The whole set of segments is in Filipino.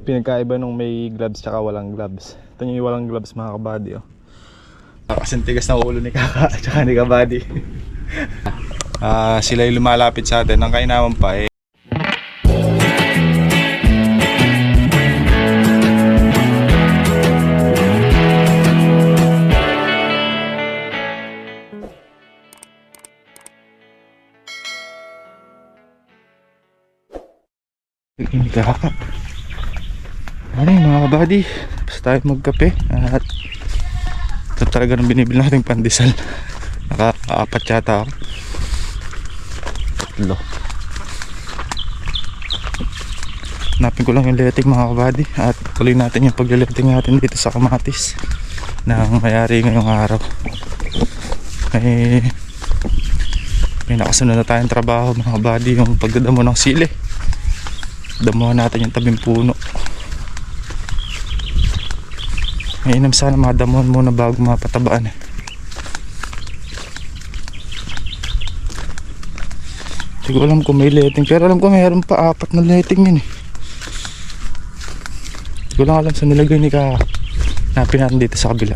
pinagkaiba nung may gloves tsaka walang gloves. Ito yung walang gloves mga kabady, oh. Kasing tigas ng ulo ni Kaka at saka ni Kabady. Sila yung lumalapit sa atin. Ang kainaman pa eh. Ano yung mga kabady, basta tayo magkape at ito talaga nang binibili nating pandesal. Naka-apat yata ako. Tatlo. Hanapin ko lang yung leting mga kabady at tuloy natin yung pagleleting natin dito sa kamatis na mayari ngayong araw. May nakasunod na tayong trabaho mga kabady, yung pagdadamo ng sili. Damuhan natin yung tabing puno. Mainam sana madamuhan muna bago mapatabaan eh. Hindi ko alam kung may letting, pero alam ko mayroon pa 4 na letting yun eh. Hindi ko lang alam sa nilagay ni Kaka. Hanapin natin dito sa kabila.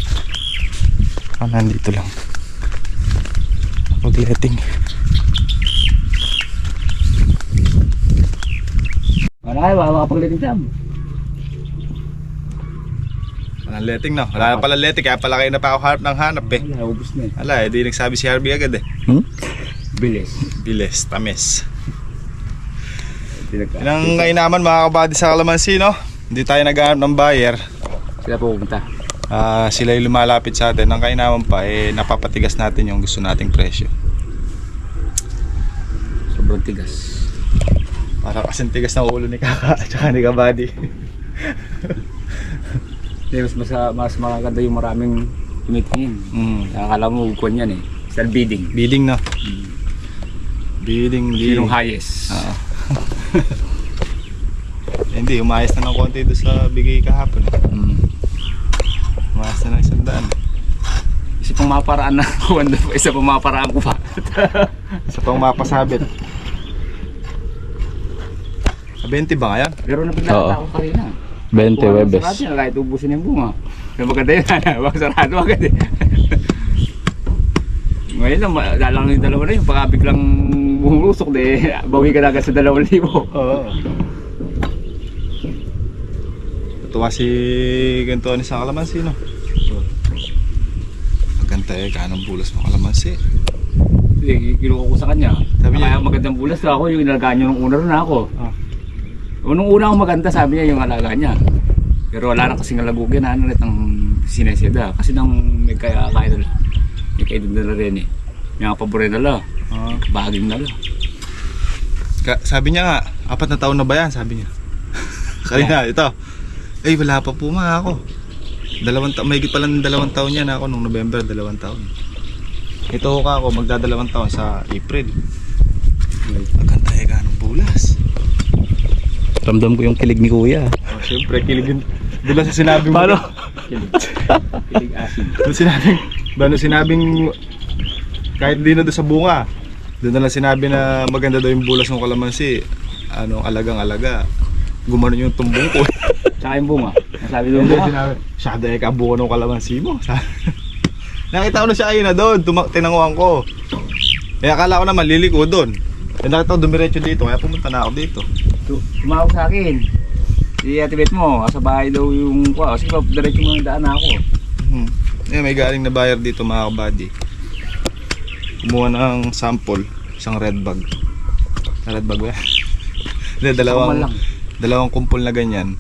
Nandito lang pag letting. Ay, makapag-letting jam. Walang letting na. Wala na pala letting, kaya pala kayo na pa ako hanap ng hanap eh. Wala, ubus na eh. Wala eh, di nagsabi si Harvey agad eh. Bilis. Bilis, tamis. Inang kainaman mga kabady sa kalamansi, no? Hindi tayo naghahanap ng buyer. Sila pupunta. Sila yung lumalapit sa atin. Ang kainaman pa eh, napapatigas natin yung gusto nating presyo. Sobrang tigas. Para kasing tigas ng ulo ni Kaka at saka ni Kabady. Mas maganda yung maraming tumitingin. Akala mo kuwan yan eh. Style bidding. Bidding no? Bidding. Sinong highest? Oo. Hindi, umayos na ng konti doon sa bigay kahapon. Umayos na ng 100. Isa pang maparaan na kuwan na isa pang maparaan ko pa. Isa pang mapasabit. 20 ba ngayon? Pero napaglalata ako kanina. 20 Webes. Sarado na kahit ubusin yung bunga. Kaya maganda yun, wag sarado agad eh. Ngayon lang, dalang yung dalawa na yun. Pagka biglang bumulusok, bawi ka na agad sa 2,000. Oo. Tuwa si ganito ni sa kalamansi, no? Maganda eh, kanong bulas mo kalamansi. Kinuha ko sa kanya. Sabi niya, kaya magandang bulas na ako, yung inalagaan nyo nung una rin ako. Nung una akong maganda, sabi niya yung alaga niya. Pero wala na kasing alagugin, ano rin ang sineseda. Kasi nang may kaya nila. May kaidod na rin eh. May mga pabore nila. Baging nila. Sabi niya nga, 4 na taon na ba yan? Sabi niya. Kanina, ito. Ay, wala pa po mga ako. May higit pala ng 2 taon yan ako nung November, 2 taon. Ito ka ako, magda2 taon sa April. Maganda eh ka ng bulas. Ramdam ko yung kilig ni Kuya. Siyempre, kilig yun. Doon lang sa sinabing Paano? Kilig asin. Doon sinabing kahit di na doon sa bunga. Doon na lang sinabi na maganda daw yung bulas ng kalamansi. Alagang-alaga. Gumanon yung tumbong ko. Tsaka yung bunga. Nasabi doon bunga. Siyada eh kabuo ng kalamansi mo. Nakita ko na siya ayun na doon. Tinanguhan ko. Eh akala ko naman liliko doon. Eh nakita ko dumiretso dito. Kaya pumunta na ako dito. Tumawag sa akin. I-activate mo. Sa bahay daw yung kwa. Sige pa, diretso mo yung daan na ako. May galing na buyer dito mga kabady. Kumuha ng sample. Isang red bag. Red bag ba yan? Hindi, dalawang kumpol na ganyan.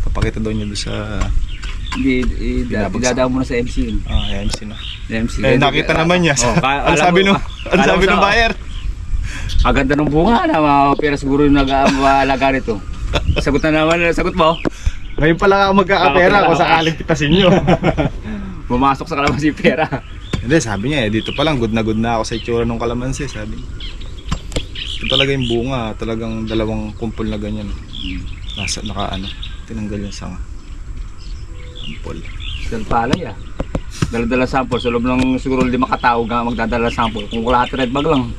Papakita daw niya doon sa... Idadaan mo na sa MC yun. MC na. MC. Nakita naman niya. Ano sabi ng buyer? Ang ganda ng bunga na pero siguro yung nag-aalaga nito. Sagot na naman, sagot mo. Ngayon pala ako magkakapera kung sakaling pitasin nyo. Pumasok sa kalamansi pera. Hindi, sabi niya dito pa lang good na ako sa itsura ng kalamansi, sabi niya. Ito talaga yung bunga, talagang 2 kumpol na ganyan. Tinanggal yung sanga. Kumpol. Palay ah. Dala-dala sample, sa loob ng siguro 5 katao magdadala sample. Kung wala red bag lang.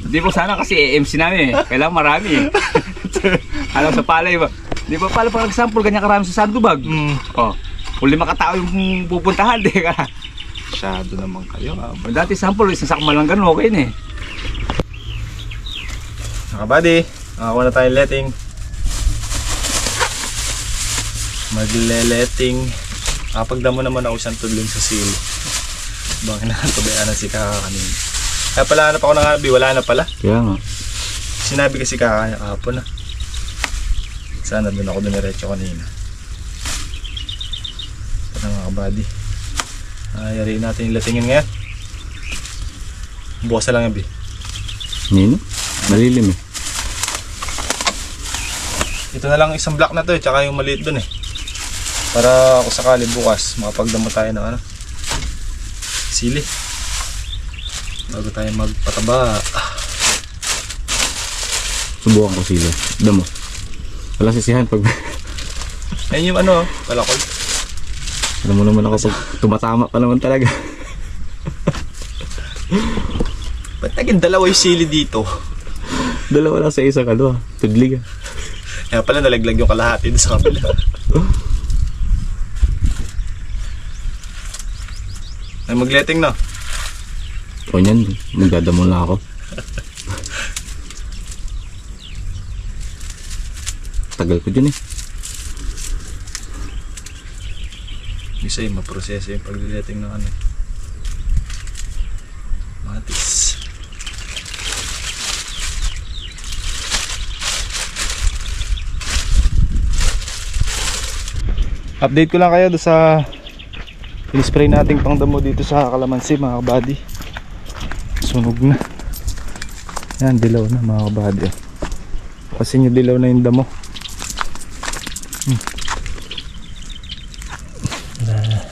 Hindi po sana kasi MC namin eh. Kailangan marami eh. Alam sa palay ba? Di ba pala pag example, ganyan karami sa sandubag. Oh, kung 5 katao yung pupuntahan, di ka. Masyado naman kayo. Dati sample, isang sakma lang ganun, okay na eh. Mga buddy, nakakuha na tayong letting. Magle-letting. Kapagdamo naman ako isang tudling sa sili. Bang nakatabayaan si Kaka kanina. Kaya pala hanap ako ng Abi, wala na pala. Kaya nga. Sinabi kasi Kaka niya kahapon na. Sana doon ako dumiretso kanina. Ito na mga kabady. Ayariin natin yung latingin ngayon. Bukas na lang Abi. Nino? Malilim eh. Ito na lang isang block na to eh, tsaka yung maliit dun eh. Para ako sakali bukas makapagdamo tayo ng ano, sili. Bago tayo magpataba. Subukan ko sila. Damo. Wala sisihan pag... Ayun yung ano, palakol. Alam mo naman ako pag tumatama pa naman talaga. Ba't naging dalawa yung sili dito? Dalawa lang sa isang ano, tudlig ah. Kaya pala nalaglag yung kalahati doon sa kabila. Ay magletting na. O yan, magdadamo na ako. Tagal ko dyan eh. Isa yung maproseso yung pagletting ng ano. Matis. Update ko lang kayo doon sa in-spray nating pangdamo dito sa kalamansi mga kabady. Sunog na. Yan, dilaw na mga kabady. Kasi nyo dilaw na yung damo.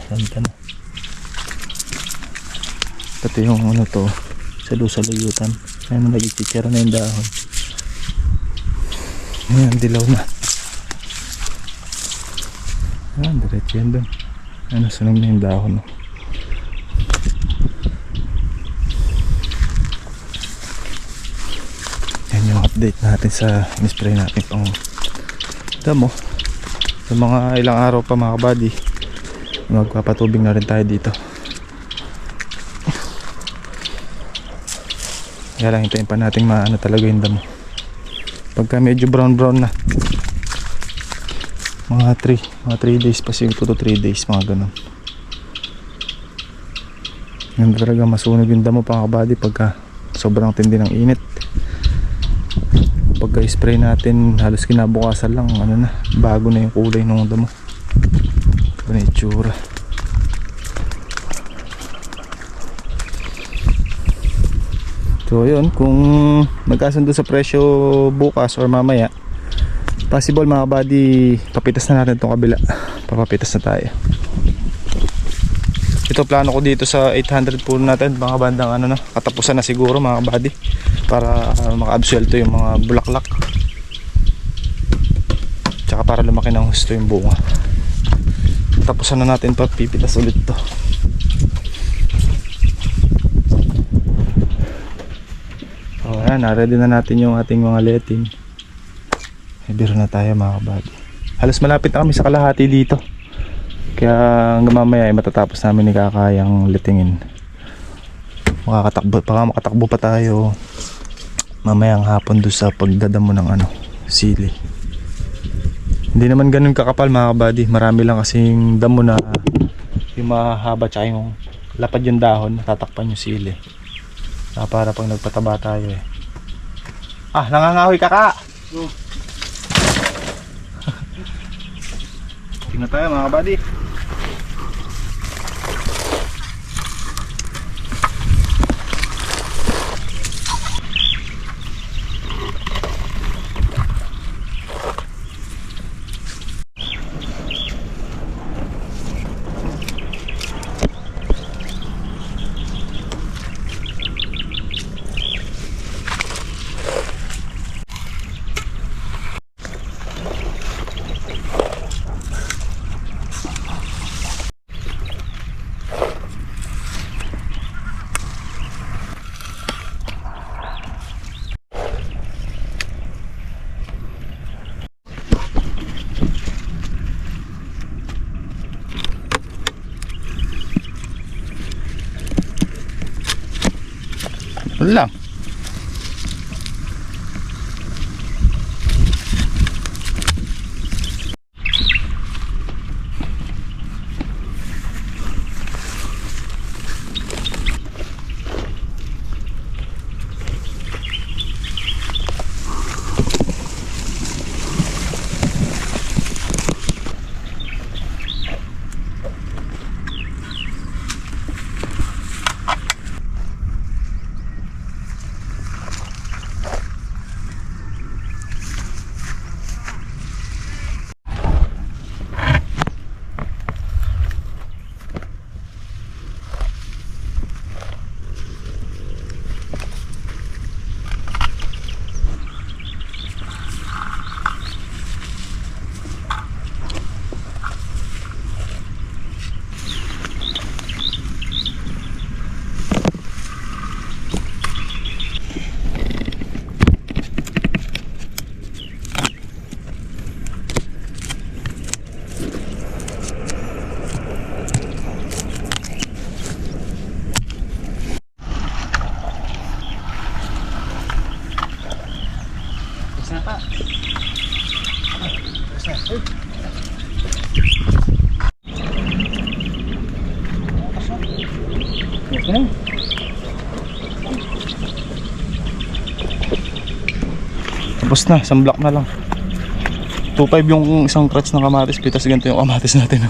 Ganda na. Pati yung ano to, sa luyutan. Ayan, nagkikitsara na yung dahon. Ayan, dilaw na. Ayan, diretso yan doon. Ano, sunog na yung dahon. Yan yung update natin sa in-spray natin pang damo. Sa mga ilang araw pa mga kabady, magpapatubig na rin tayo dito. Kaya lang hintayin pa natin maano talaga yung damo. Pagka medyo brown na, mga 3 days pa siguro, 2 to 3 days mga ganun. Yan talaga masunog yung damo mga kabady pagka sobrang tindi ng init. Pagka spray natin halos kinabukasan lang ano na, bago na yung kulay ng damo. Ito na yung itsura. So yun, kung magkasundo sa presyo bukas or mamaya, possible mga kabady, papitas na natin itong kabila. Papapitas na tayo. Ito plano ko dito sa 800 puno natin, mga bandang ano na, katapusan na siguro mga kabady, para maka-absuelto yung mga bulaklak, tsaka para lumaki ng husto yung bunga. Tapusan na natin, papipitas ulit to. So ayan, na-ready na natin yung ating mga letting. Biro na tayo mga kabady. Halos malapit na kami sa kalahati dito. Kaya hanggang mamaya ay matatapos namin ni Kakayang litingin. Makatakbo pa tayo mamayang hapon doon sa pagdadamo ng ano, sili. Hindi naman ganun kakapal mga kabady. Marami lang kasing damo na yung mahaba tsaka yung lapad yung dahon, tatakpan yung sili. Para pag nagpataba tayo eh. Ah, nangangahoy Kaka! Tingnan tayo mga kabady. Ano lang? Tapos na, isang block na lang. 2.5 yung isang crutch ng kamatis, pitas ganito yung kamatis natin.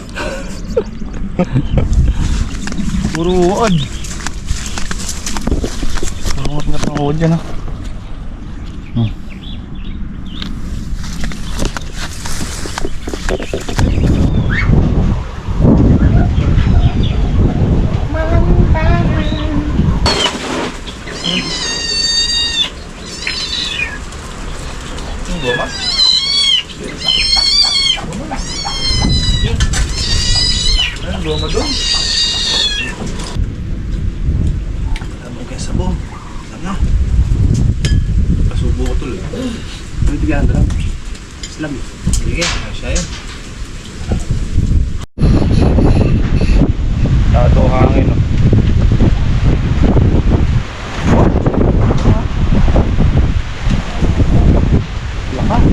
Puro uod. Puro ngat ng uod yan. Goma doon. Tama kayo sa bom. Sana. Pasubo ko tuloy. Ano bigyan lang? Islam. Sige, siya yan. Tato hangin. Lakas.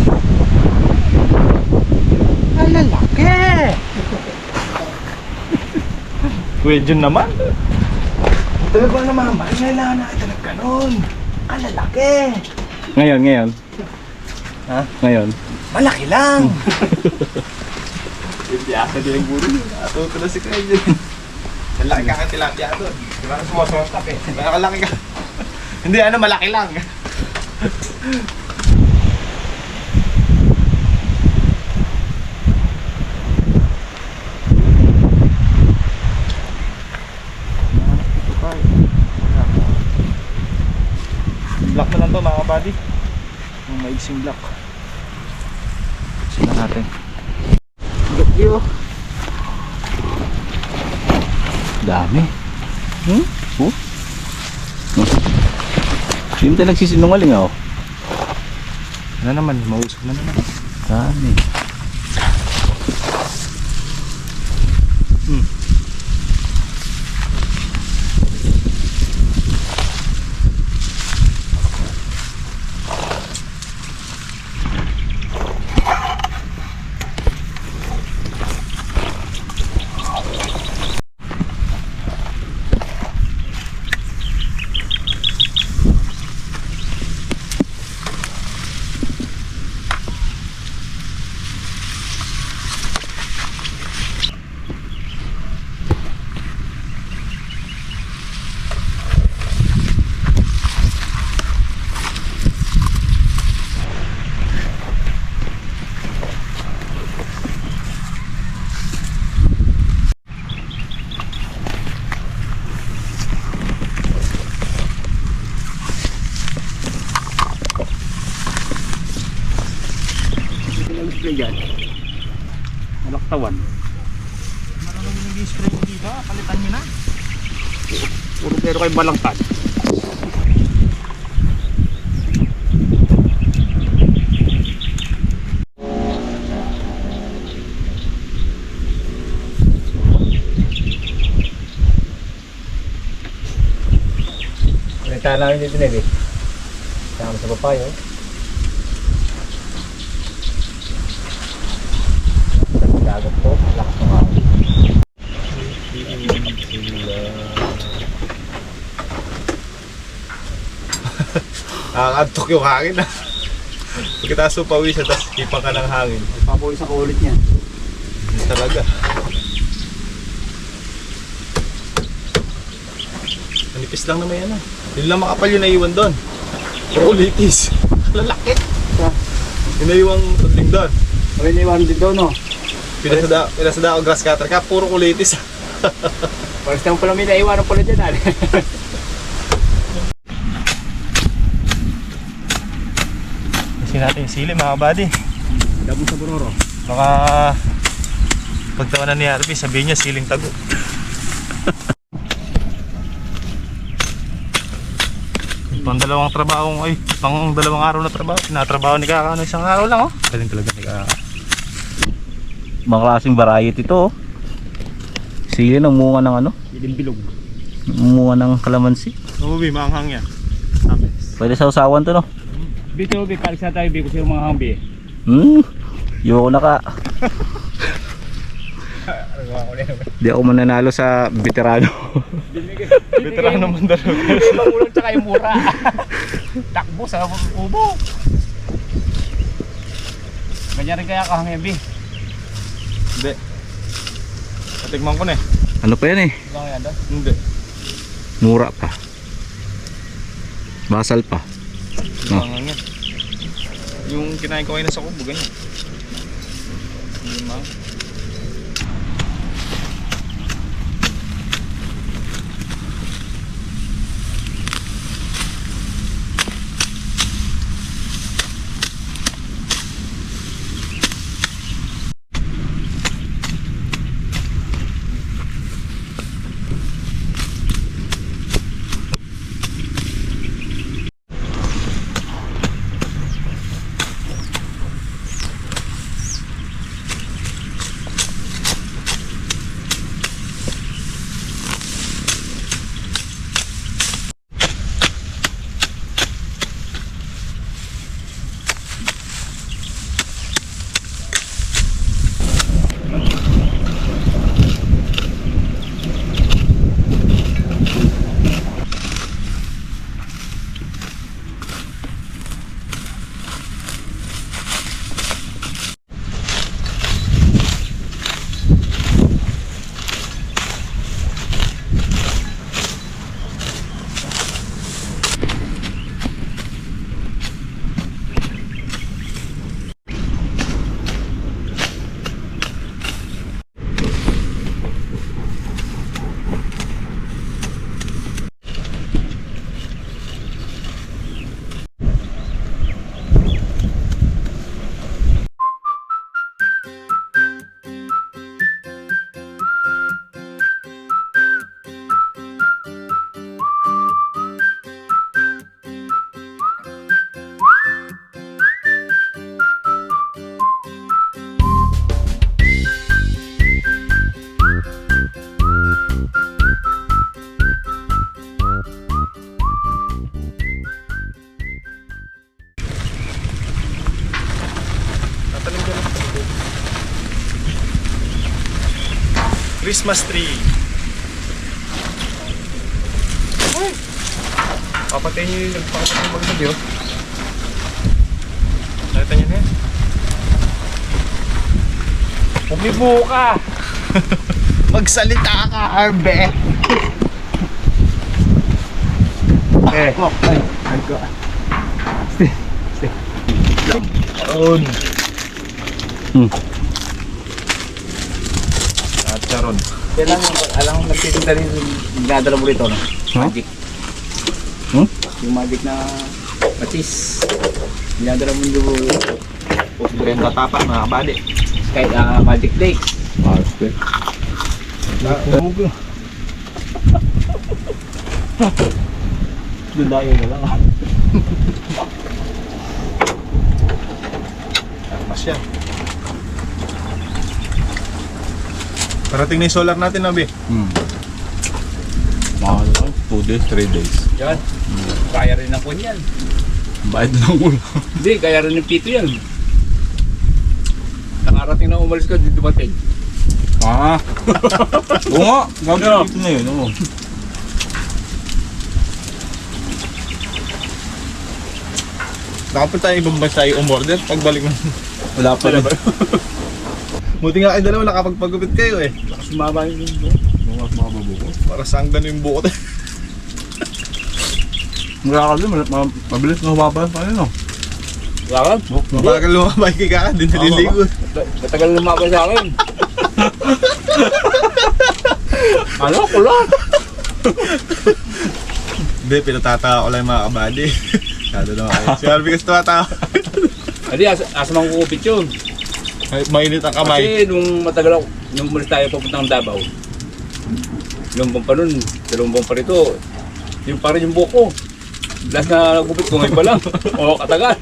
Lalaki. Kuya Jun naman. Talaga ko naman, kailangan na kita nagkanon. Kalalaki. Ngayon. Ha? Ngayon. Malaki lang. Hindi ako din ang guro. Natuto na si Kuya Jun. Malaki ka ka tilapia doon. Di ba sumasostap eh? Malaki ka. Hindi, malaki lang. Block na lang to mga kabady. Yung maigsing block. Sina natin. Gagyo. Dami. Oh? Sino tayo nagsisinungaling ako? Ano naman, mausap na naman. Dami. Spray dyan. Malaktawan. Marami nag-spray dito, palitan nyo na. Puro pero kay balangkad. Kita namin dito na eh. Sama sa papayo. Dagat po, lakas ng hangin. Nakakaantok yung hangin na. Pagkataas mo pawisan, tapos ipang ka ng hangin. Papulis ako ulit niya. Hindi talaga. Manipis lang naman yan ah. Yun lang makapal yung naiwan doon. Ulitis. Lalaki. Yung naiwang tudling doon. Okay, naiwan din doon, no? Pinasada ako grass cutter ka, puro kulitis. Pares naman pala may naiwanan pala dyan, ali. Kasi natin yung sili mga buddy. Dabong sa Bororo. Baka pagtawanan ni Harvey, sabihin niya siling tago. Pang dalawang trabaho, pang dalawang araw na trabaho. Tinatrabaho ni Kaka isang araw lang oh. Galing talaga ni Kaka. Mga klaseng variety ito, oh. Sili ng munga ng ano? Siling bilog. Munga ng kalamansi. Umubi, maanghang yan. Pwede sa usawan to, no? Bito, kalis na tayo, Biko, sa'yo mga hambi. Yoko na ka. Di ako mananalo sa veterano. Veterano Mandaluyong. Magulang tsaka yung mura. Takbo sa ubo. Ganyan rin kaya kahangin, B. Hindi. Patigman ko na eh. Ano pa yan eh? Ibang yan doon. Hindi. Mura pa. Basal pa. Oh. Maanghang yan. Yung kinain ko kayo na sa kubo, ganyan. Hindi maang. Christmas tree. Papatayin nyo yung nagpapatayin mo sa Diyo. Nakita nyo na yan. Umibo ka! Magsalita ka, Harbe! Charon. At charon. Kailan alam mo nagtitinda rin nagdadala mo rito, no? Magic. Yung magic na patis. Dinadala mo yung Brenda Tapa, mga kabady. kahit magic flake. Dudayo na lang. Mas yan. Parating na yung solar natin, Nabi. Mahal lang. 2 days, 3 days. Yan. Kaya rin ng kwan yan. Bayad ng ulo. Hindi, kaya rin ng pito yan. Nakarating na umalis ka, di dumating. Ah. Oo nga. Gagawin ito na yun. Oo. Nakapunta tayo ibang bansa yung umorder. Pagbalik mo. Wala pa rin. Buti nga kayo dalawa nakapagpagupit kayo eh. Sumaba yung mga buko. Para saan ganun yung buko tayo. Mura ka din. Mabilis na humaba pa rin no. Lakad? Mabagal lumabay kay Kaka. Di naliligo. Matagal lumabay sa akin. Ano? Kulot! Hindi, pinatatawa ko lang yung mga kabady. Kado naman kayo. Si Harvey kasi tumatawa. Hindi, asa mang kukupit yun. Mainit ang kamay. Kasi nung matagal ako, nung umalis tayo papuntang Davao, ilang buwan pa nun, 2 buwan pa rito, yung pa rin yung buko. Last na nagupit ko ngayon pa lang. O, katagal.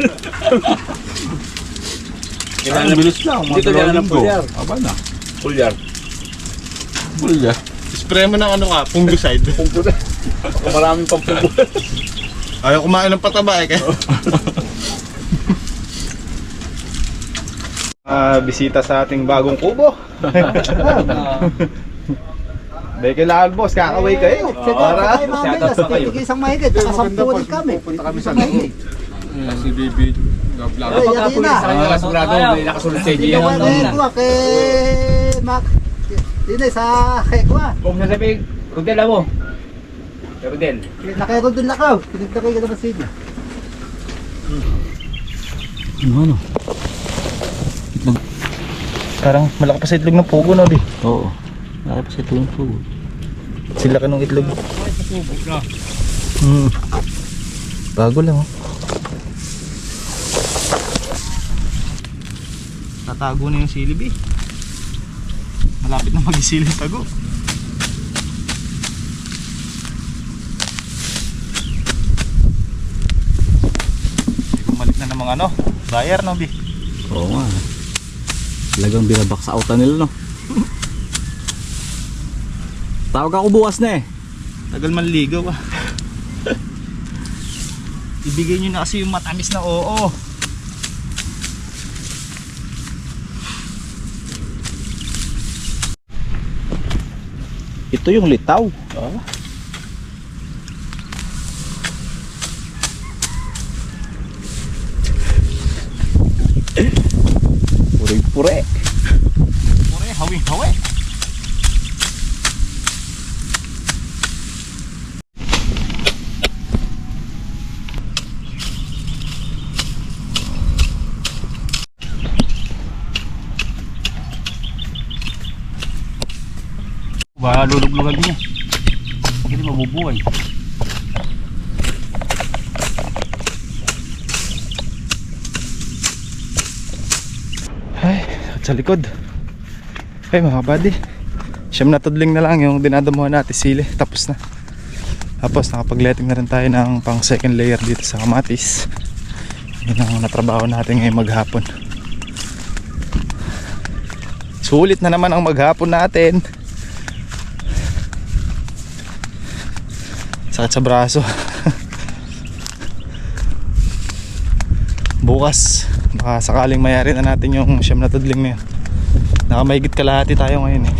Ang bilis lang. Dito kailangan ng pulyar. Aba na. Pulyar. Pulya. Spray mo ng ano ka, fungicide. Pungko na. Kung maraming pampungko. Ayaw kumain ng pataba eh. Kaya. Bisita sa ating bagong kubo. Dahil kailangan boss, kakaway kayo. Para shoutout pa kayo. Isang mahigit, nakasampu din kami. Pupunta kami sa mahigit. Si Baby Gablag. Ay, Kapag yan pulis na. sa kanya, sigurado may nakasunod sa Hindi inyo ko yan. na kay Mac. Hindi sa Kekwa. Huwag mo sasabihin, Rodel mo. Rodel. Nakairol din lakaw. Pinagdakay ka naman sa inyo. Ano? Parang malaki pa sa itlog ng pugo no, di? Oo. Laki pa sa tulong po. Sila ka ng itlog. Bago lang oh. Tatago na yung silib eh. Malapit na mag-isilip tago. Bumalik na ng mga ano, buyer no, bi? Oo nga. Talagang binabak sa auta nila, no? Tawag ako bukas na eh. Tagal manligaw ah. Ibigay nyo na kasi yung matamis na oo. Ito yung litaw. Oh. Pure-pure. Pure, hawi-hawi. Baka luluglugan din niya. Hindi mabubuhay. Ay, at sa likod. Ay mga buddy, siyam na tudling na lang yung dinadamuhan natin sili. Tapos na. Tapos nakapag-letting na rin tayo ng pang second layer dito sa kamatis. Yun ang natrabaho natin ngayong maghapon. Sulit na naman ang maghapon natin. Sakit sa braso. Bukas baka sakaling mayari na natin yung siyam na tudling na yun. Nakamahigit kalahati tayo ngayon eh.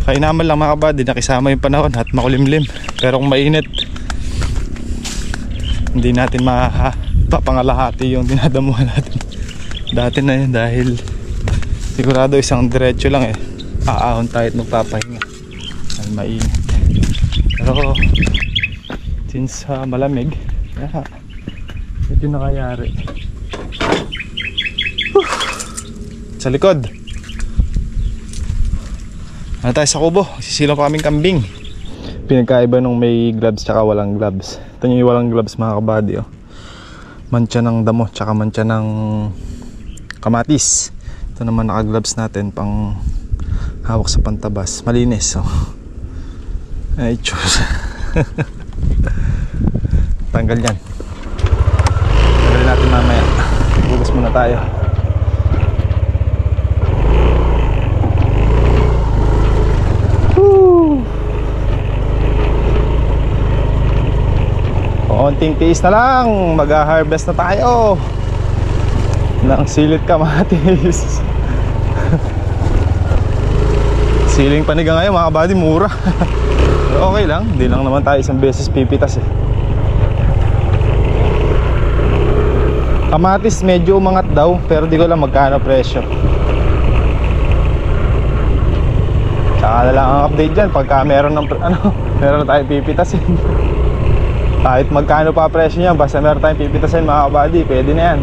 Kainaman lang mga kabady, nakisama yung panahon at makulimlim. Pero kung mainit, hindi natin mapapangalahati yung dinadamuhan natin. Dati na yun dahil sigurado isang diretso lang eh. Aahon tayo at magpapahinga dahil mainit. Pero since malamig, medyo nakayari. Sa likod ano tayo sa kubo, sisilang pa kaming kambing. Pinagkaiba nung may gloves tsaka walang gloves. Ito yung walang gloves mga kabady oh. Mancha ng damo tsaka mancha ng kamatis. Ito naman naka gloves natin pang hawak sa pantabas. Malinis oh. Ay Diyos. Tanggal yan. Tanggalin natin mamaya. Bugas muna tayo. konting tiis na lang, mag-harvest na tayo ng silit kamatis. Siling panigang ngayon mga kabady, mura. Pero okay lang, hindi lang naman tayo isang beses pipitas eh. Kamatis medyo umangat daw, pero di ko lang magkano presyo. Tsaka na lang ang update dyan pagka meron ng meron na tayong pipitasin. Kahit magkano pa presyo niya, basta meron tayong pipitasin mga kabady, pwede na yan.